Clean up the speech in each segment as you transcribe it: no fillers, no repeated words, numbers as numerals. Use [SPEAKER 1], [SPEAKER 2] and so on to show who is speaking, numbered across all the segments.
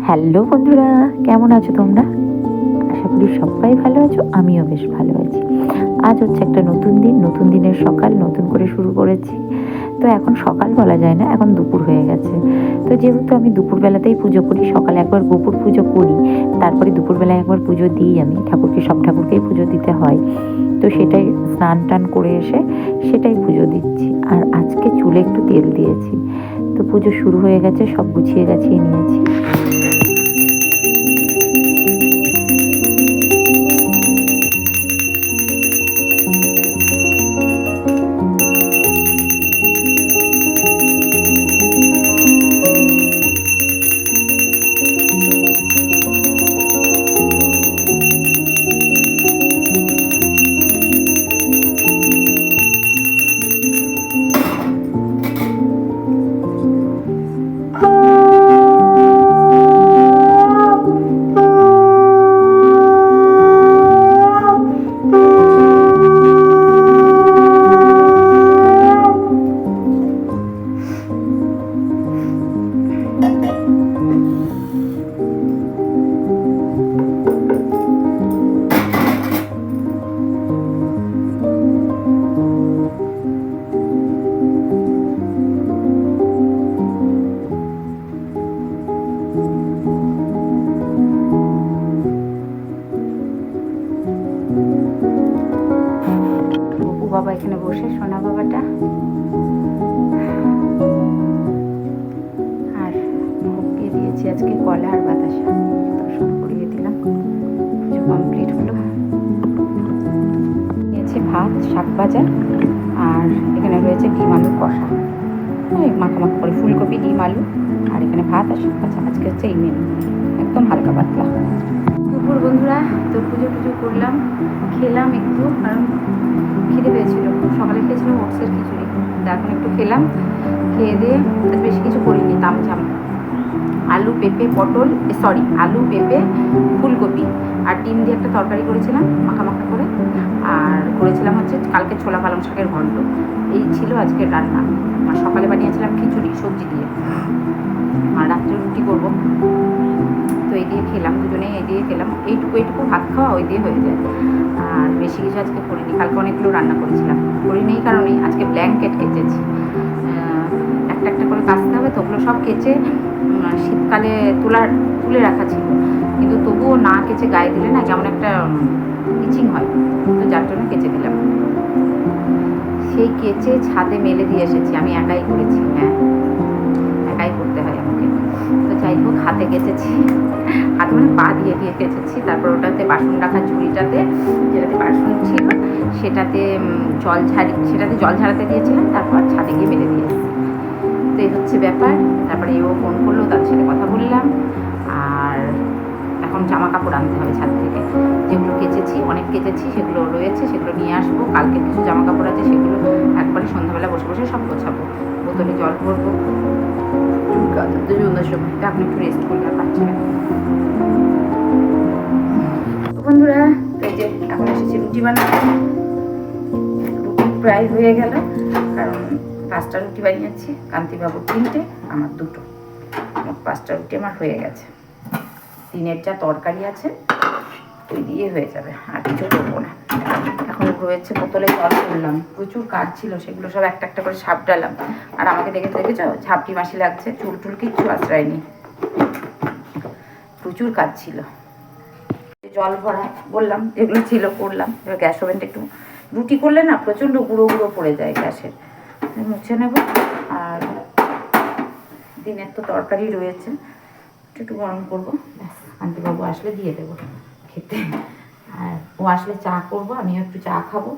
[SPEAKER 1] Hello বন্ধুরা, কেমন আছো তোমরা? আশা করি সবাই ভালো আছো, আমিও বেশ ভালো আছি। আজ হচ্ছে একটা নতুন দিন, নতুন দিনের সকাল, নতুন করে শুরু করেছি। তো এখন সকাল বলা যায় না, এখন দুপুর হয়ে গেছে। তো যেহেতু আমি দুপুরবেলাতেই পুজো করি, সকালে একবার গোপুর পুজো করি, তারপরে দুপুরবেলায় একবার পুজো দিই আমি ঠাকুরকে, সব ঠাকুরকেই পুজো দিতে হয়। তো সেটাই স্নান টান করে এসে সেটাই পুজো দিচ্ছি। আর আজকে চুলে একটু তেল দিয়েছি। তো পুজো শুরু হয়ে গেছে, সব গুছিয়ে গাছিয়ে নিয়েছি। বাবা এখানে বসে, সোনা বাবাটা, আর ভোগকে দিয়েছি আজকে কলা আর বাতাসা, দর্শন করিয়ে দিলাম। পুজো কমপ্লিট হলো। নিয়েছি ভাত, শাক ভাজা, আর এখানে রয়েছে ডিম আলুর কষা, মাখা মাখা করে ফুলকপি, ডিম আলু, আর এখানে ভাত আর শাক ভাজা। আজকে হচ্ছে এই মেনু, একদম হালকা পাতলা দুপুর। বন্ধুরা, তো পুজো পুজো করলাম, খেলাম একটু, কারণ খিদে পেয়েছিল। সকালে খেয়েছিলাম ওটসের খিচুড়ি, এখন একটু খেলাম। খেয়ে দিয়ে বেশি কিছু করিনি, তামঝাম আলু পেঁপে পটল, আলু পেঁপে ফুলকপি আর ডিম দিয়ে একটা তরকারি করেছিলাম মাখা মাখা করে, আর করেছিলাম হচ্ছে কালকে ছোলা পালং শাকের ঘন্ট। এই ছিল আজকের রান্না। আর সকালে বানিয়েছিলাম খিচুড়ি সবজি দিয়ে, আর রাত্রে রুটি করবো। তো এই দিয়ে খেলাম, দুজনেই এই দিয়ে খেলাম। এইটুকু ভাত খাওয়া ওই দিয়ে হয়ে যায়। আর বেশি কিছু আজকে করিনি, কালকে অনেকগুলো রান্না করেছিলাম। করিনি এই কারণেই আজকে ব্ল্যাঙ্কেট কেচেছি, একটা একটা করে কাচতে হবে, তো ওগুলো সব কেচে শীতকালে তুলে রাখা ছিল, কিন্তু তবুও না কেচে গায়ে দিলে না কেমন একটা ইচিং হয়, তো যার জন্য কেচে দিলাম। সেই কেচে ছাদে মেলে দিয়ে এসেছি, আমি একাই করেছি। হ্যাঁ, একাই করতে হয় আমাকে। তো যাই হোক, হাতে কেচেছি, হাতে মানে পা দিয়ে কেচেছি। তারপর ওটাতে বাসন রাখার ঝুড়িটাতে, যেটাতে বাসন ছিল সেটাতে জল ঝাড়াতে দিয়েছিলাম, তারপর ছাদে গিয়ে মেলে দিয়েছি। তো এই হচ্ছে ব্যাপার। তারপরে এও ফোন করলো, তাদের সাথে কথা বললাম। আর এখন জামা কাপড় আনতে হবে ছাদ থেকে, যেগুলো অনেক কেচেছি সেগুলো রয়েছে, সেগুলো নিয়ে আসবো। কালকে কিছু জামা কাপড় আছে, সেগুলো একবারে সন্ধ্যাবেলা বসে বসে সব গোছাবো। বোতলে জল ভরবো, সময় এখন একটু রেস্ট করলে আর পারছি না। বন্ধুরা, তো এই যে এখন এসেছি রুটি বানাতে। রুটি প্রায় হয়ে গেল, কারণ 5টা রুটি বানিয়েছি, কান্তিবাবুর 3টে, আমার 2টো, মোট 5টা রুটি আমার হয়ে গেছে। দিনের যা তরকারি আছে ওই দিয়ে হয়ে যাবে, আর কিছু করবো না। এখন রয়েছে বোতলে জল করলাম, প্রচুর কাজ ছিল, সেগুলো সব একটা একটা করে সাপটালাম। আর আমাকে দেখেছো ঝাপটি মাসি লাগছে, চুল টুল কিচ্ছু আশ্রয়নি, প্রচুর কাজ ছিল। জল ভরা বললাম, যেগুলো ছিল করলাম। এবার গ্যাস ওভেনটা একটু, রুটি করলে না প্রচণ্ড গুঁড়ো গুঁড়ো পড়ে যায় গ্যাসের, মুছে নেব। আর দিনের তো তরকারি রয়েছে, একটু গরম করবো, ব্যাস। কান্তিবাবু আসলে দিয়ে দেবো খেতে, আর ও আসলে চা করবো, আমিও একটু চা খাবো।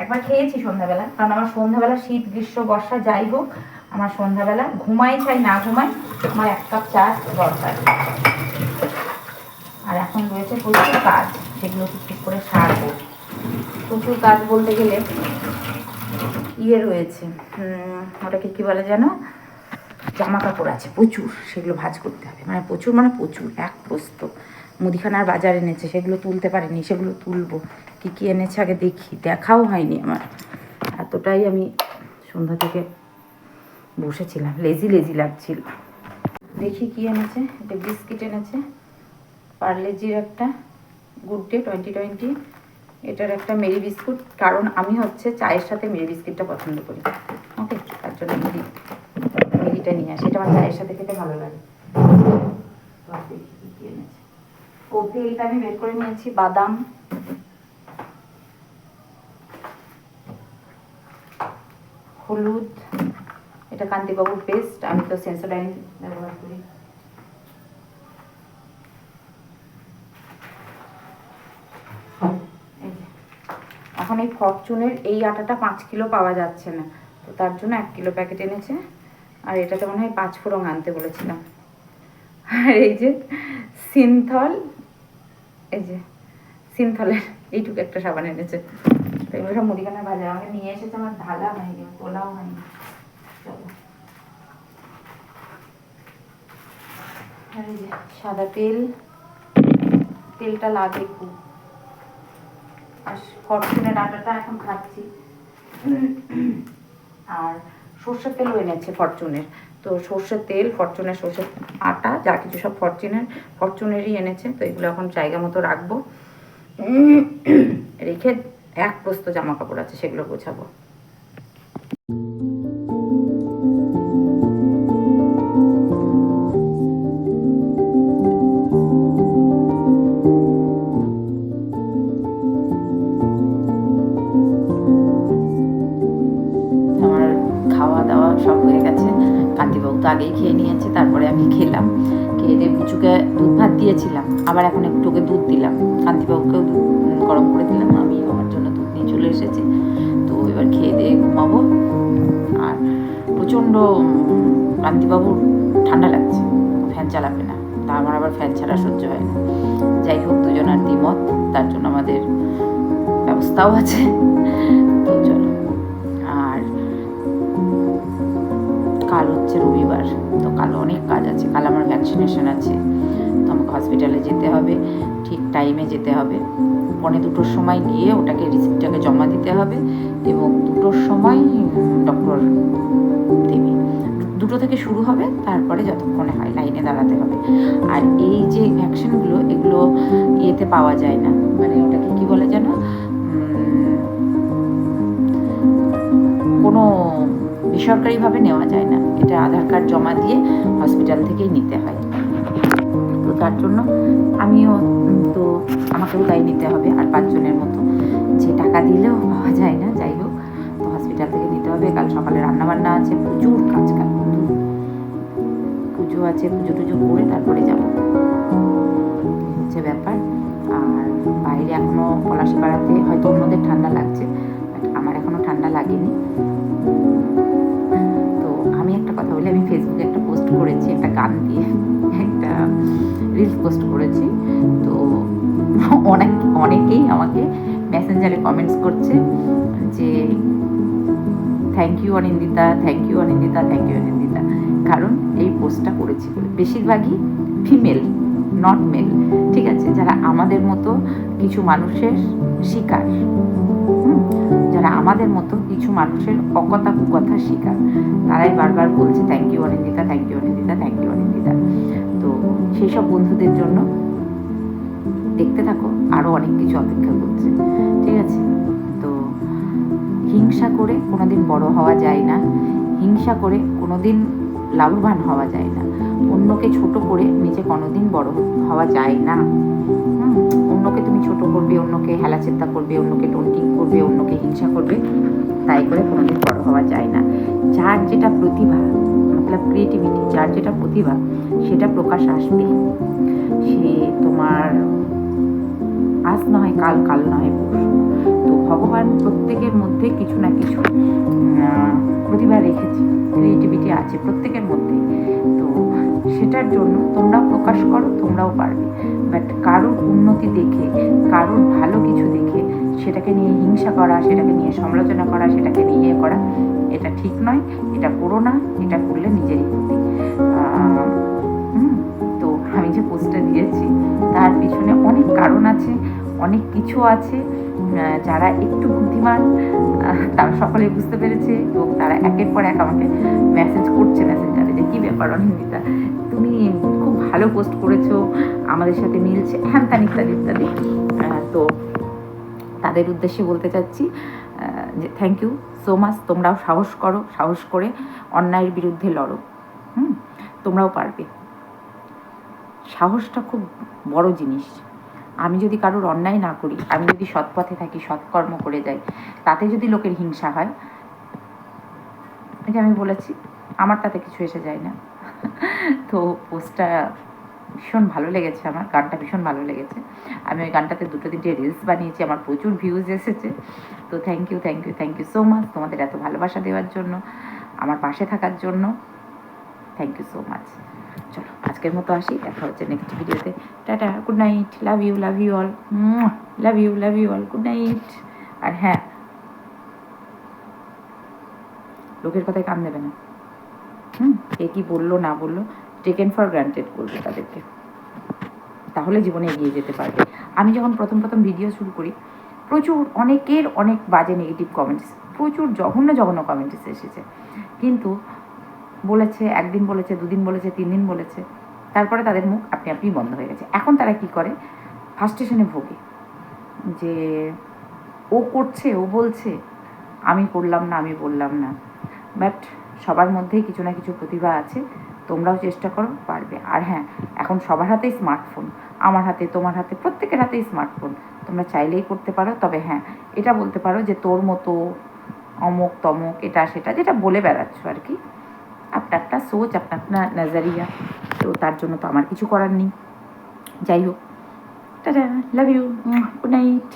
[SPEAKER 1] একবার খেয়েছি সন্ধ্যাবেলা, কারণ আমার সন্ধ্যাবেলা শীত গ্রীষ্ম বর্ষা যাই হোক, আমার সন্ধ্যাবেলা ঘুমাই চাই না ঘুমাই, আমার 1 কাপ চা দরকার। আর এখন রয়েছে প্রচুর কাজ, সেগুলো ঠিক করে সারবো। প্রচুর কাজ বলতে গেলে রয়েছে, ওটাকে কী বলে যেন, জামা কাপড় আছে প্রচুর, সেগুলো ভাঁজ করতে হবে। মানে প্রচুর, এক প্রস্ত। মুদিখানার বাজার এনেছে, সেগুলো তুলতে পারিনি, সেগুলো তুলবো। কী এনেছে আগে দেখি, দেখাও হয়নি আমার। এতটাই আমি সন্ধ্যা থেকে বসেছিলাম, লেজি লাগছিল। দেখি কি এনেছে। একটা বিস্কিট এনেছে, পার্লেজির একটা গুড ডে 2020, এটার একটা মেরি বিস্কুট, কারণ আমি হচ্ছে চায়ের সাথে মেরি বিস্কিটটা পছন্দ করি। ওকে, তার জন্য মেরিটা নিয়ে আসি, এটা আমার চায়ের সাথে খেতে ভালো লাগে। দেখি কি এনেছে। ও তেলটা আমি বের করে নিয়েছি, বাদাম, হলুদ, এটা কান্তিবাবুর পেস্ট, আমি তো সেন্সোডাইন ব্যবহার করি। এখন এই ফরচুনের এই আটাটা 5 কিলো পাওয়া যাচ্ছে না, তো তার জন্য 1 কিলো প্যাকেট এনেছে। আর এটাতে মনে হয় 5 ফোড়ন আনতে বলেছিলাম। আর এই যে সিনথল, এই যে সিনথলের এইটুকু একটা সাবান এনেছে। তো এগুলো সব মুদিখানার বাজার আমাকে নিয়ে এসেছে, আমার ঢালা হয়নি, তোলাও হয়নি। চলো, আর এই যে সাদা তেল, তেলটা লাগে খুব। আর ফরচুনের আটাটা এখন খাচ্ছি। আর সর্ষের তেলও এনেছে ফরচুনের, তো সর্ষের তেল, ফরচুনের সর্ষের আটা, যা কিছু সব ফরচুনেরই এনেছে। তো এগুলো এখন জায়গা মতো রাখবো, রেখে এক প্রস্ত জামা কাপড় আছে সেগুলো গোছাবো। সব হয়ে গেছে, কান্তিবাবু তো আগেই খেয়ে নিয়েছে, তারপরে আমি খেলাম। খেয়ে দিয়ে পুচুকে দুধ ভাত দিয়েছিলাম, আবার এখন একটু ওকে দুধ দিলাম, কান্তিবাবুকেও দুধ গরম করে দিলাম, আমি আমার জন্য দুধ নিয়ে চলে এসেছি। তো এবার খেয়ে দিয়ে ঘুমাবো। আর প্রচণ্ড কান্তিবাবুর ঠান্ডা লাগছে, ফ্যান চালাবে না, তা আমার আবার ফ্যান ছাড়া সহ্য হয় না। যাই হোক, দুজনের দ্বিমত, তার জন্য আমাদের ব্যবস্থাও আছে। তো চলো, আর কাল হচ্ছে রবিবার, তো কাল অনেক কাজ আছে। কাল আমার ভ্যাকসিনেশন আছে, তো আমাকে হসপিটালে যেতে হবে, ঠিক টাইমে যেতে হবে। 1:45 সময় গিয়ে ওটাকে রিসিপ্টটাকে জমা দিতে হবে, এবং 2টোর সময় ডক্টর দেবে। 2টো থেকে শুরু হবে, তারপরে যতক্ষণে হয় লাইনে দাঁড়াতে হবে। আর এই যে ভ্যাকসিনগুলো, এগুলো ইয়েতে পাওয়া যায় না, মানে ওটাকে কি বলে যেন, কোনো বেসরকারিভাবে নেওয়া যায় না, এটা আধার কার্ড জমা দিয়ে হসপিটাল থেকেই নিতে হয়। তো তার জন্য আমিও, তো আমাকেও তাই নিতে হবে, আর 5 জনের মতো, যে টাকা দিলেও পাওয়া যায় না। যাই হোক, তো হসপিটাল থেকে নিতে হবে। কাল সকালে রান্নাবান্না আছে, প্রচুর কাজ, কাল পুজো আছে, পুজো টুজো করে তারপরে যাবো, হচ্ছে ব্যাপার। আর বাইরে এখনও পলাশি পাড়াতে হয়তো অন্যদের ঠান্ডা লাগছে, বাট আমার এখনও ঠান্ডা লাগেনি। তো আমি একটা কথা বলি, আমি ফেসবুকে একটা পোস্ট করেছি, একটা গান দিয়ে একটা রিলস পোস্ট করেছি। তো অনেকেই আমাকে মেসেঞ্জারে কমেন্টস করছে যে thank you Anindita, thank you Anindita, thank you Anindita. কারণ এই পোস্টটা করেছি বলে, বেশিরভাগই ফিমেল, নট মেল, ঠিক আছে, যারা আমাদের মতো কিছু মানুষের শিকার, যারা আমাদের মতো কিছু মানুষের অকথা কুকথার শিকার, তারাই বারবার বলছে thank you Anindita, thank you Anindita, thank you Anindita. তো সেই সব বন্ধুদের জন্য দেখতে থাকো, আরও অনেক কিছু অপেক্ষা করছে, ঠিক আছে। তো হিংসা করে কোনোদিন বড় হওয়া যায় না, হিংসা করে কোনোদিন লাভবান হওয়া যায় না, অন্যকে ছোট করে নিজে কোনোদিন বড় হওয়া যায় না। অন্যকে তুমি ছোট করবে, অন্যকে হেলাচেত্তা করবে, অন্যকে টোন্টিং করবে, অন্যকে হিংসা করবে, তাই করে কোনোদিন বড় হওয়া যায় না। যার যেটা প্রতিভা, মতলব ক্রিয়েটিভিটি, যার যেটা প্রতিভা, সেটা প্রকাশ আসবে। সে তোমার আজ নয় কাল, কাল নয় পরশু। তো ভগবান প্রত্যেকের মধ্যে কিছু না কিছু প্রতিভা রেখেছে, ক্রিয়েটিভিটি আছে প্রত্যেকের মধ্যে। তো সেটার জন্য তোমরাও প্রকাশ করো, তোমরাও পারবে। বাট কারোর উন্নতি দেখে, কারোর ভালো কিছু দেখে সেটাকে নিয়ে হিংসা করা, সেটাকে নিয়ে সমালোচনা করা, সেটাকে নিয়ে করা, এটা ঠিক নয়, এটা করো না, এটা করলে নিজেরই ক্ষতি। তো আমি যে পোস্টটা দিয়েছি তার পিছনে অনেক কারণ আছে, অনেক কিছু আছে, যারা একটু বুদ্ধিমান তারা সকলেই বুঝতে পেরেছে এবং তারা একের পর এক আমাকে মেসেজ করছে মেসেঞ্জারে যে কী ব্যাপার অনিন্দিতা, তুমি খুব ভালো পোস্ট করেছো, আমাদের সাথে মিলছে, হ্যান ত্যান ইত্যাদি ইত্যাদি। তো তাদের উদ্দেশ্যে বলতে চাচ্ছি যে থ্যাংক ইউ সো মাচ। তোমরাও সাহস করো, সাহস করে অন্যায়ের বিরুদ্ধে লড়ো। তোমরাও পারবে। সাহসটা খুব বড় জিনিস। আমি যদি কারোর অন্যায় না করি, আমি যদি সৎ পথে থাকি, সৎকর্ম করে যাই, তাতে যদি লোকের হিংসা হয়, যে আমি বলেছি আমার তাতে কিছু এসে যায় না। তো পোস্টটা ভীষণ ভালো লেগেছে, আমার গানটা ভীষণ ভালো লেগেছে। আমি ওই গানটাতে 2-3টে রিলস বানিয়েছি, আমার প্রচুর ভিউজ এসেছে। তো thank you thank you thank you so much তোমাদের এত ভালোবাসা দেওয়ার জন্য, আমার পাশে থাকার জন্য। Thank you so much. চলো আজকের মতো আসি, দেখা হচ্ছে নেক্সট ভিডিওতে। Tata, good night, love you all, love you all, good night. আর হ্যাঁ, লোকের কথায় কান দেবে না। কে কী বললো না বললো টেকেন ফর গ্রান্টেড করবে তাদেরকে, তাহলে জীবনে এগিয়ে যেতে পারবে। আমি যখন প্রথম ভিডিও শুরু করি, প্রচুর অনেকের অনেক বাজে নেগেটিভ কমেন্টস, প্রচুর জঘন্য কমেন্টস এসেছে, কিন্তু বলেছে, একদিন বলেছে, 2 দিন বলেছে, 3 দিন বলেছে, তারপরে তাদের মুখ আপনি বন্ধ হয়ে গেছে। এখন তারা কি করে, ফার্স্টেশনে ভোগে যে ও করছে, ও বলছে, আমি করলাম না, আমি বললাম না। বাট সবার মধ্যেই কিছু না কিছু প্রতিভা আছে, তোমরাও চেষ্টা করো, পারবে। আর হ্যাঁ, এখন সবার হাতেই স্মার্টফোন, আমার হাতে, তোমার হাতে, প্রত্যেকের হাতেই স্মার্টফোন, তোমরা চাইলেই করতে পারো। তবে হ্যাঁ, এটা বলতে পারো যে তোর মতো অমুক তমুক এটা সেটা যেটা বলে বেড়াচ্ছ আর কি, আপনার সোচ, আপনার নজরিয়া, তো তার জন্য তো আমার কিছু করার নেই। যাই হোক, tata, love you, good night.